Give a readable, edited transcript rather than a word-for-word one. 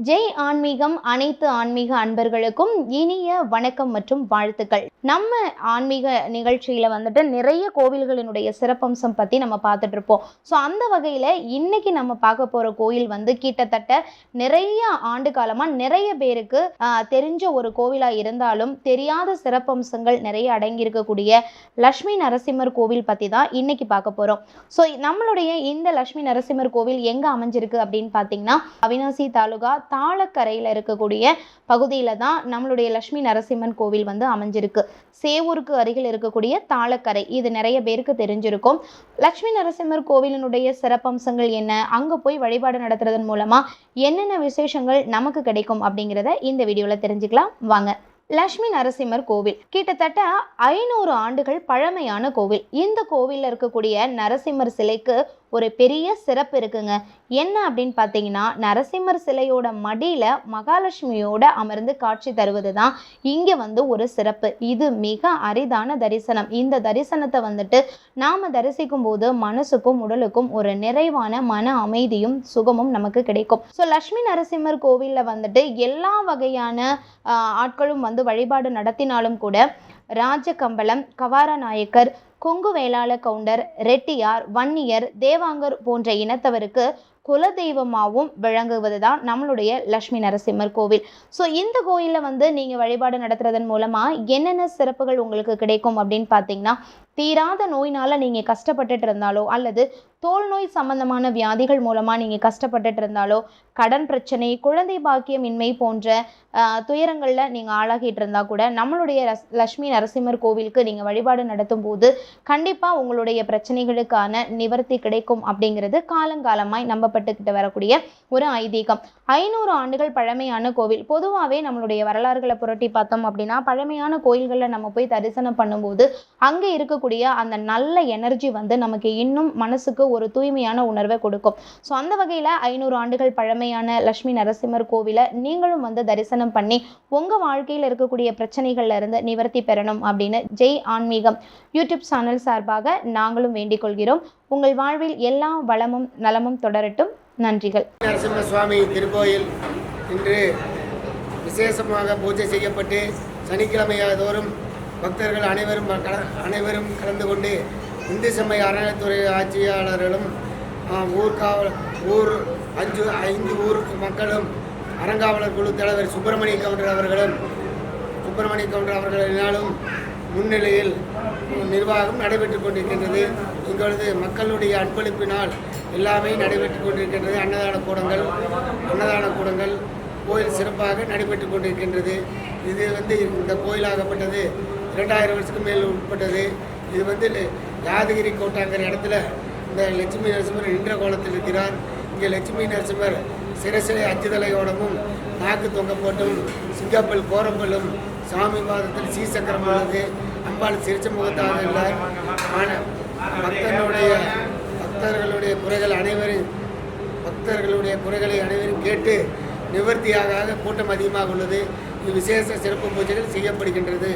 ஜெய் ஆன்மீகம் அனைத்து ஆன்மீக அன்பர்களுக்கும் இனிய வணக்கம் மற்றும் வாழ்த்துக்கள். நம்ம ஆன்மீக நிகழ்ச்சியில வந்துட்டு நிறைய கோவில்களினுடைய சிறப்பம்சம் பத்தி நம்ம பார்த்துட்டு இருப்போம். ஸோ அந்த வகையில இன்னைக்கு நம்ம பார்க்க போற கோயில் வந்து கிட்டத்தட்ட நிறைய ஆண்டு காலமா நிறைய பேருக்கு தெரிஞ்ச ஒரு கோவிலா இருந்தாலும் தெரியாத சிறப்பம்சங்கள் நிறைய அடங்கி இருக்கக்கூடிய லட்சுமி நரசிம்மர் கோவில் பத்தி தான் இன்னைக்கு பார்க்க போறோம். ஸோ நம்மளுடைய இந்த லட்சுமி நரசிம்மர் கோவில் எங்க அமைஞ்சிருக்கு அப்படின்னு பார்த்தீங்கன்னா அவினாசி தாலுகா தாளக்கரையில் இருக்கக்கூடிய பகுதியில தான் நம்மளுடைய லட்சுமி நரசிம்மன் கோவில் வந்து அமைஞ்சிருக்கு. சேவூருக்கு அருகில் இருக்கக்கூடிய தாளக்கரை, இது நிறைய பேருக்கு தெரிஞ்சிருக்கும். லட்சுமி நரசிம்மர் கோவிலினுடைய சிறப்பம்சங்கள் என்ன, அங்க போய் வழிபாடு நடத்துறதன் மூலமா என்னென்ன விசேஷங்கள் நமக்கு கிடைக்கும் அப்படிங்கிறத இந்த வீடியோல தெரிஞ்சுக்கலாம் வாங்க. லட்சுமி நரசிம்மர் கோவில் கிட்டத்தட்ட 500 ஆண்டுகள் பழமையான கோவில். இந்த கோவில்ல இருக்கக்கூடிய நரசிம்மர் சிலைக்கு ஒரு பெரிய சிறப்பு இருக்குங்க. என்ன அப்படின்னு பார்த்தீங்கன்னா, நரசிம்மர் சிலையோட மடியில மகாலட்சுமியோட அமர்ந்து காட்சி தருவது தான் இங்க வந்து ஒரு சிறப்பு. இது மிக அரிதான தரிசனம். இந்த தரிசனத்தை வந்துட்டு நாம தரிசிக்கும் போது மனசுக்கும் உடலுக்கும் ஒரு நிறைவான மன அமைதியும் சுகமும் நமக்கு கிடைக்கும். ஸோ லட்சுமி நரசிம்மர் கோவில்ல வந்துட்டு எல்லா வகையான ஆட்களும் வந்து வழிபாடு நடத்தினாலும் கூட ராஜகம்பளம், கவாரநாயக்கர், கொங்கு வேளாள கவுண்டர், ரெட்டியார், வன்னியர், தேவாங்கர் போன்ற இனத்தவருக்கு குலதெய்வமாகவும் விளங்குவது தான் நம்மளுடைய லட்சுமி நரசிம்மர் கோவில். ஸோ இந்த கோயிலில் வந்து நீங்கள் வழிபாடு நடத்துறதன் மூலமாக என்னென்ன சிறப்புகள் உங்களுக்கு கிடைக்கும் அப்படின்னு பார்த்தீங்கன்னா, தீராத நோயினால் நீங்கள் கஷ்டப்பட்டுட்டு இருந்தாலோ அல்லது தோல் நோய் சம்பந்தமான வியாதிகள் மூலமாக நீங்கள் கஷ்டப்பட்டுட்டு இருந்தாலோ, கடன் பிரச்சனை, குழந்தை பாக்கியமின்மை போன்ற துயரங்களில் நீங்கள் ஆளாகிட்டு இருந்தால் கூட நம்மளுடைய லட்சுமி நரசிம்மர் கோவிலுக்கு நீங்கள் வழிபாடு நடத்தும் போது கண்டிப்பாக உங்களுடைய பிரச்சனைகளுக்கான நிவர்த்தி கிடைக்கும் அப்படிங்கிறது காலங்காலமாய் நம்பப்பட்டுக்கிட்டு வரக்கூடிய ஒரு ஐதீகம். 500 ஆண்டுகள் பழமையான கோவில். பொதுவாகவே நம்மளுடைய வரலாறுகளை புரட்டி பார்த்தோம் அப்படின்னா, பழமையான கோயில்களில் நம்ம போய் தரிசனம் பண்ணும்போது அங்கே இருக்கக்கூடிய அந்த நல்ல எனர்ஜி வந்து நமக்கு இன்னும் மனசுக்கு ஒரு தூய்மையான உணர்வை கொடுக்கும். ஸோ அந்த வகையில் 500 ஆண்டுகள் பழமையான லட்சுமி நரசிம்மர் கோவிலை நீங்களும் வந்து தரிசனம் பண்ணி உங்கள் வாழ்க்கையில் இருக்கக்கூடிய பிரச்சனைகள்ல இருந்து நிவர்த்தி பெறணும் அப்படின்னு ஜெய் ஆன்மீகம் யூடியூப் சேனல் சார்பாக நாங்களும் வேண்டிக் கொள்கிறோம். உங்கள் வாழ்வில் எல்லா வளமும் நலமும் தொடரட்டும். நன்றிகள். நரசிம்ம சுவாமி திருக்கோயில் இன்று விசேஷமாக பூஜை செய்யப்பட்டு சனிக்கிழமையாதோறும் பக்தர்கள் அனைவரும் கலந்து கொண்டு இந்து சமய அறநிலைத்துறை ஆட்சியாளர்களும் ஊர் 5 ஊர் மக்களும் அறங்காவலர் குழு தலைவர் சுப்பிரமணிய கவுண்டர் அவர்களினாலும் முன்னிலையில் நிர்வாகம் நடைபெற்று கொண்டிருக்கின்றது. இங்கொழுது மக்களுடைய அன்பளிப்பினால் எல்லாமே நடைபெற்று கொண்டிருக்கின்றது. அன்னதான கூடங்கள் கோயில் சிறப்பாக நடைபெற்று கொண்டிருக்கின்றது. இது வந்து இந்த கோயிலாகப்பட்டது 2000 வருஷத்துக்கு மேல் உட்பட்டது. இது வந்து யாதகிரி கோட்டாங்கிற இடத்துல இந்த லட்சுமி நரசிம்மர் நின்ற கோலத்தில் இருக்கிறார். இங்கே லட்சுமி நரசிம்மர் சிரசிலை அச்சுதலையோடமும் நாக்கு தொங்க போட்டும் சிங்கப்பல் கோரம்பலும் சாமி பாதத்தில் சீசக்கரம் உள்ளது. அம்பாள் சிரிச்ச முகத்தாக இல்லை. பக்தர்களுடைய குறைகளை அனைவரும் கேட்டு நிவர்த்தியாக கூட்டம் அதிகமாக உள்ளது. விசேஷ சிறப்பு பூஜைகள் செய்யப்படுகின்றது.